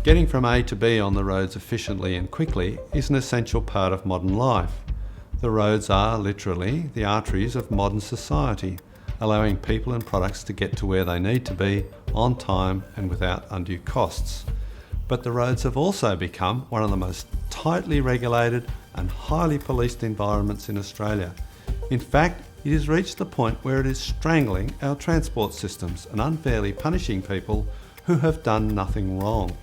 Getting from A to B on the roads efficiently and quickly is an essential part of modern life. The roads are literally the arteries of modern society, allowing people and products to get to where they need to be on time and without undue costs. But the roads have also become one of the most tightly regulated and highly policed environments in Australia. In fact, it has reached the point where it is strangling our transport systems and unfairly punishing people who have done nothing wrong.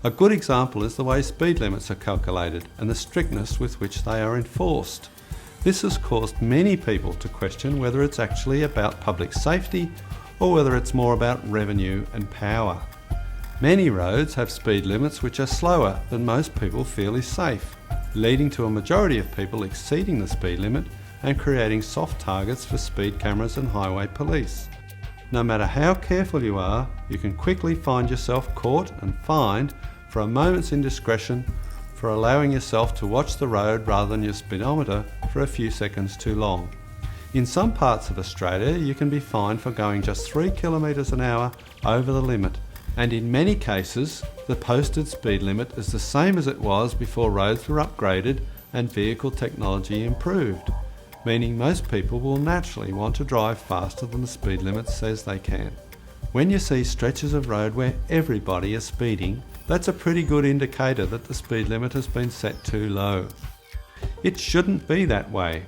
A good example is the way speed limits are calculated and the strictness with which they are enforced. This has caused many people to question whether it's actually about public safety or whether it's more about revenue and power. Many roads have speed limits which are slower than most people feel is safe, leading to a majority of people exceeding the speed limit and creating soft targets for speed cameras and highway police. No matter how careful you are, you can quickly find yourself caught and fined for a moment's indiscretion for allowing yourself to watch the road rather than your speedometer for a few seconds too long. In some parts of Australia, you can be fined for going just 3 kilometres an hour over the limit, and in many cases, the posted speed limit is the same as it was before roads were upgraded and vehicle technology improved, meaning most people will naturally want to drive faster than the speed limit says they can. When you see stretches of road where everybody is speeding, that's a pretty good indicator that the speed limit has been set too low. It shouldn't be that way.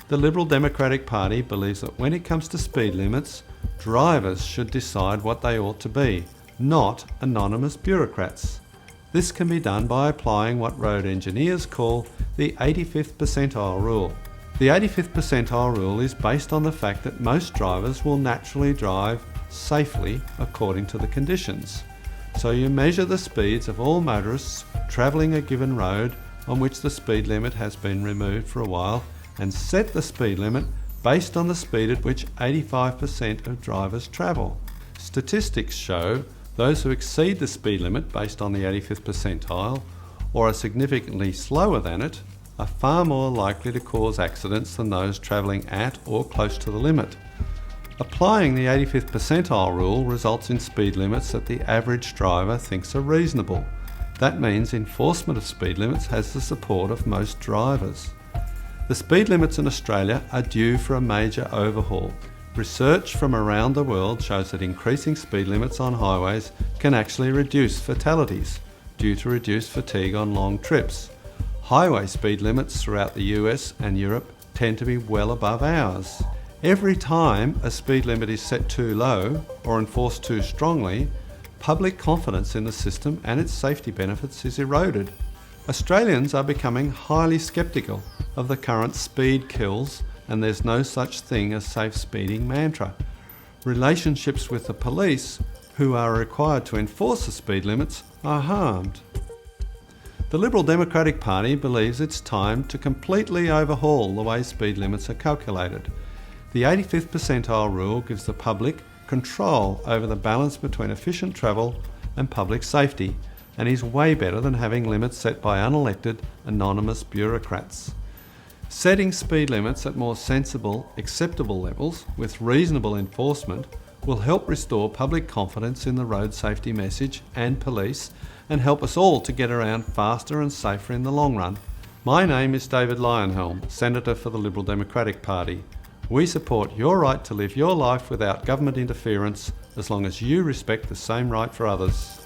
The Liberal Democratic Party believes that when it comes to speed limits, drivers should decide what they ought to be, not anonymous bureaucrats. This can be done by applying what road engineers call the 85th percentile rule. The 85th percentile rule is based on the fact that most drivers will naturally drive safely according to the conditions. So you measure the speeds of all motorists travelling a given road on which the speed limit has been removed for a while and set the speed limit based on the speed at which 85% of drivers travel. Statistics show those who exceed the speed limit based on the 85th percentile or are significantly slower than it are far more likely to cause accidents than those travelling at or close to the limit. Applying the 85th percentile rule results in speed limits that the average driver thinks are reasonable. That means enforcement of speed limits has the support of most drivers. The speed limits in Australia are due for a major overhaul. Research from around the world shows that increasing speed limits on highways can actually reduce fatalities due to reduced fatigue on long trips. Highway speed limits throughout the US and Europe tend to be well above ours. Every time a speed limit is set too low or enforced too strongly, public confidence in the system and its safety benefits is eroded. Australians are becoming highly sceptical of the current speed kills and there's no such thing as safe speeding mantra. Relationships with the police, who are required to enforce the speed limits, are harmed. The Liberal Democratic Party believes it's time to completely overhaul the way speed limits are calculated. The 85th percentile rule gives the public control over the balance between efficient travel and public safety and is way better than having limits set by unelected, anonymous bureaucrats. Setting speed limits at more sensible, acceptable levels with reasonable enforcement will help restore public confidence in the road safety message and police and help us all to get around faster and safer in the long run. My name is David Leyonhjelm, Senator for the Liberal Democratic Party. We support your right to live your life without government interference as long as you respect the same right for others.